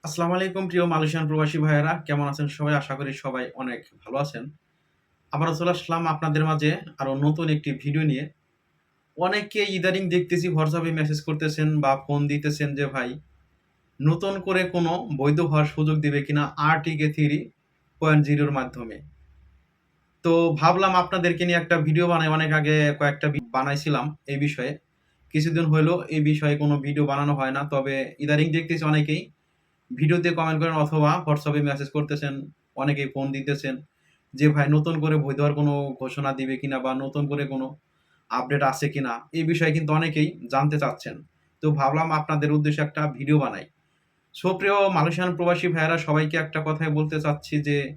আসসালামু আলাইকুম প্রিয় মালয়েশিয়ান প্রবাসী ভাইয়েরা, কেমন আছেন সবাই? আশা করি সবাই অনেক ভালো আছেন। আবারও চলে আসলাম আপনাদের মাঝে আরো নতুন একটি ভিডিও নিয়ে। অনেকেই ইদানিং দেখতেছি WhatsApp এ মেসেজ করতেছেন বা ফোন দিতেছেন যে ভাই নতুন করে কোনো বৈধ হওয়ার সুযোগ দিবে কিনা RTK 3.0 এর মাধ্যমে। তো ভাবলাম আপনাদেরকে নিয়ে একটা ভিডিও বানাই। অনেক আগে কয়েকটা বানাইছিলাম এই বিষয়ে। কিছুদিন হইলো এই বিষয়ে কোনো ভিডিও বানানো হয় না। তবে ইদানিং দেখতেছি অনেকেই ভিডিওতে কমেন্ট করেন অথবা WhatsApp এ মেসেজ করতেছেন, অনেকেই ফোন দিতেছেন যে, "ভাই নতুন করে বই দেওয়ার কোনো ঘোষণা দিবে কিনা বা নতুন করে কোনো আপডেট আছে কিনা?" এই বিষয়ে কিন্তু অনেকেই জানতে চাচ্ছেন। তো ভাবলাম আপনাদের উদ্দেশ্যে একটা ভিডিও বানাই। সো প্রিয় মালয়েশিয়ান প্রবাসী ভাইয়েরা সবাইকে একটা কথাই বলতে চাচ্ছি যে,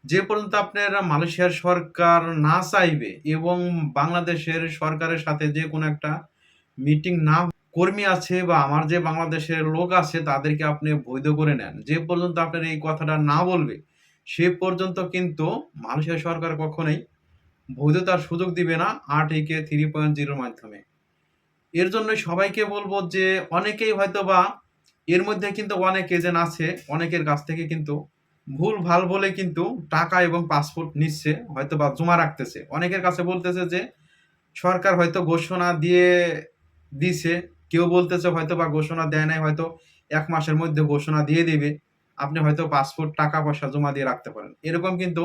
যে পর্যন্ত আপনারা মালয়েশিয়ার সরকার না চাইবে এবং বাংলাদেশের সরকারের সাথে যে কোনো একটা মিটিং না কর্মী আছে বা আমার যে বাংলাদেশের লোক আছে তাদেরকে আপনি বৈধ করে নেন। যে পর্যন্ত আপনার এই কথাটা না বলবে, সে পর্যন্ত কিন্তু মালয়েশিয়া সরকার কখনোই বৈধতার সুযোগ দিবে না RTK 3.0 এর মাধ্যমে। এর জন্যই সবাইকে বলব যে অনেকেই হয়তোবা এর মধ্যে কিন্তু অনেক এজেন্ট আছে, অনেকের কাছ থেকে কিন্তু ভুলভাল বলে কিন্তু টাকা এবং পাসপোর্ট নিচ্ছে, হয়তোবা জমা রাখতেছে। অনেকের কাছে বলতেছে যে সরকার হয়তো ঘোষণা দিয়ে দিছে। কেউ বলতেছে হয়তোবা ঘোষণা দেয় নাই, হয়তো ১ মাসের মধ্যে ঘোষণা দিয়ে দিবে। আপনি হয়তো পাসপোর্ট টাকা-পয়সা জমা দিয়ে রাখতে পারেন। এরকম কিন্তু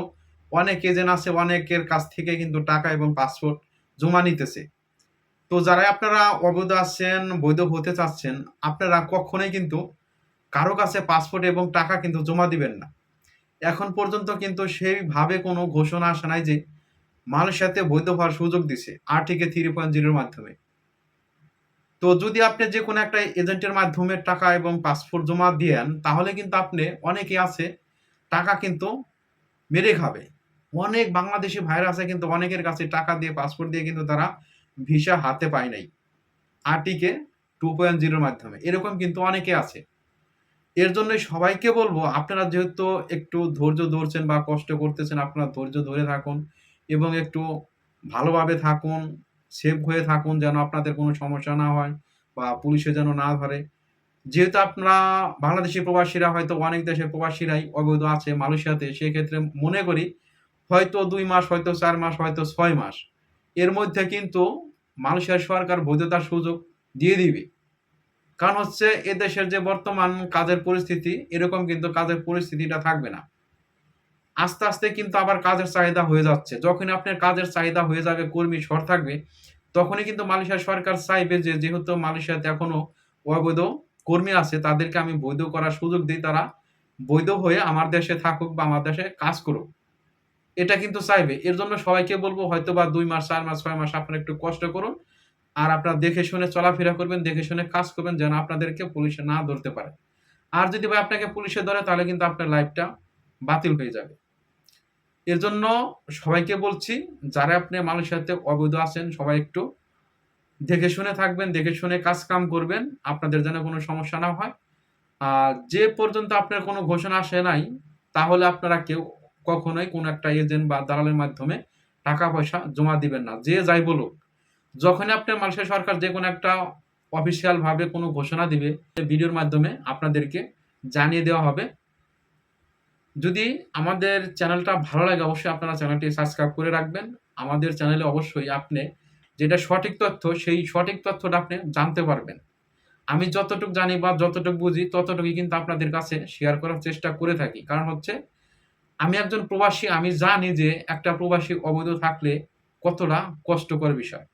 অনেক এজেন্ট আছে, অনেকের কাছ থেকে কিন্তু টাকা এবং পাসপোর্ট জমা নিতেছে। তো যারা আপনারা অবৈধ আছেন, বৈধ হতে চাচ্ছেন, আপনারা কখনোই কিন্তু কারো কাছে পাসপোর্ট এবং টাকা কিন্তু জমা দিবেন না। এখন পর্যন্ত কিন্তু সেইভাবে কোনো ঘোষণা আসে নাই যে মালয়েশিয়াতে বৈধ হওয়ার সুযোগ দিছে RTK 3.0 এর মাধ্যমে। তো যদি আপনি যেকোনো একটা এজেন্টের মাধ্যমে টাকা এবং পাসপোর্ট জমা দেন, তাহলে কিন্তু আপনি অনেকে আছে টাকা কিন্তু মেরে খাবে। অনেক বাংলাদেশি ভাইরা আছে কিন্তু অনেকের কাছে টাকা দিয়ে পাসপোর্ট দিয়ে কিন্তু তারা ভিসা হাতে পায় নাই। RTK 2.0 এর মাধ্যমে। এরকম কিন্তু অনেকে আছে। এর জন্যই সবাইকে বলব আপনারা যেহেতু একটু ধৈর্য ধরছেন বা কষ্ট করতেছেন, আপনারা ধৈর্য ধরে থাকুন এবং একটু ভালোভাবে থাকুন, সেফ হয়ে থাকুন যেন আপনাদের কোনো সমস্যা না হয় বা পুলিশে যেন না ধরে। যেহেতু আপনারা বাংলাদেশি প্রবাসীরা হয়তো অনেক দেশের প্রবাসীরাই অবৈধ আছে মালয়েশিয়াতে, সেক্ষেত্রে মনে করি হয়তো ২ মাস, হয়তো ৪ মাস, হয়তো ৬ মাস। এর মধ্যে কিন্তু মালয়েশিয়ার সরকার বৈধতার সুযোগ দিয়ে দিবে। কারণ হচ্ছে এদেশের যে বর্তমান কাজের পরিস্থিতি, এরকম কিন্তু কাজের পরিস্থিতিটা থাকবে না। আস্তে, আস্তে কিন্তু আবার কাজের চাহিদা হয়ে যাচ্ছে। যখনই আপনার কাজের চাহিদা হয়ে যাবে, কর্মী শর্ট থাকবে, তখনই কিন্তু মালয়েশিয়ার সরকার চাইবে যে যেহেতু মালয়েশিয়াতে এখনো অবৈধ কর্মী আছে, তাদেরকে আমি বৈধ করার সুযোগ দেই। তারা বৈধ হয়ে আমার দেশে থাকুক বা আমার দেশে কাজ করুক। এটা কিন্তু চাইবে। এর জন্য সবাইকে বলব হয়তোবা ২ মাস, ৪ মাস, ৬ মাস আপনারা একটু কষ্ট করুন। আর আপনারা দেখে শুনে চলাফেরা করবেন, দেখে শুনে কাজ করবেন যেন আপনাদেরকে পুলিশে না ধরতে পারে। আর যদি ভাই আপনাকে পুলিশে ধরে তাহলে কিন্তু আপনার লাইফটা বাতিল হয়ে যাবে। এর জন্য সবাইকে বলছি যারা আপনি মালয়েশিয়াতে অবৈধ আছেন সবাই একটু দেখে শুনে থাকবেন, দেখে শুনে কাজ কাম করবেন। আপনাদের যেন কোনো সমস্যা না হয়। আর যে পর্যন্ত আপনার কোনো ঘোষণা আসে নাই, তাহলে আপনারা কেউ কখনোই কোনো একটা এজেন্ট বা দালালের মাধ্যমে টাকা-পয়সা জমা দিবেন না। যে যাই বলুক। যখনই আপনার মালয়েশিয়া সরকার যেকোনো একটা অফিসিয়াল ভাবে কোনো ঘোষণা দিবে, ভিডিওর মাধ্যমে আপনাদেরকে জানিয়ে দেওয়া হবে। যদি আমাদের চ্যানেলটা ভালো লাগে অবশ্যই আপনারা চ্যানেলটি সাবস্ক্রাইব করে রাখবেন। আমাদের চ্যানেলে অবশ্যই আপনি যেটা সঠিক তথ্য, সেই সঠিক তথ্যটা আপনি জানতে পারবেন। আমি যতটুক জানি বা যতটুক বুঝি ততটুকুই কিন্তু আপনাদের কাছে শেয়ার করার চেষ্টা করে থাকি। কারণ হচ্ছে আমি একজন প্রবাসী, আমি জানি যে একটা প্রবাসী অবৈধ থাকলে কতটা কষ্টকর বিষয়।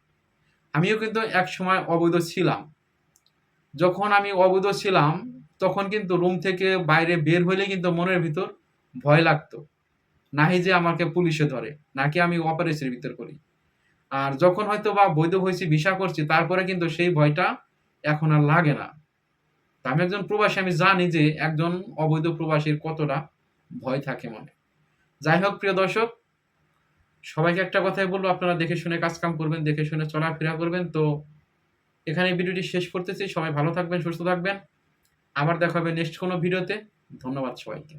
আমিও কিন্তু একসময় অবৈধ ছিলাম। যখন আমি অবৈধ ছিলাম, তখন কিন্তু রুম থেকে বাইরে বের হইলেই কিন্তু মনের ভিতর ভয় লাগতো। নাহি যে আমাকে পুলিশে ধরে, নাকি আমি অপারেশনের ভিতর করি। আর যখন হয়তোবা বৈধ হইছি, ভিসা করছি, তারপরে কিন্তু সেই ভয়টা এখন আর লাগে না। তো আমি একজন প্রবাসী, আমি জানি যে একজন অবৈধ প্রবাসীর কতটা ভয় থাকে মনে। যাই হোক প্রিয় দর্শক, সবাইকে একটা কথাই বলব আপনারা দেখে শুনে কাজ কাম করবেন, দেখে শুনে চলাফেরা করবেন। তো এখানে ভিডিওটি শেষ করতেছি। সবাই ভালো থাকবেন, সুস্থ থাকবেন। আবার দেখা হবে নেক্সট কোনো ভিডিওতে। ধন্যবাদ সবাইকে।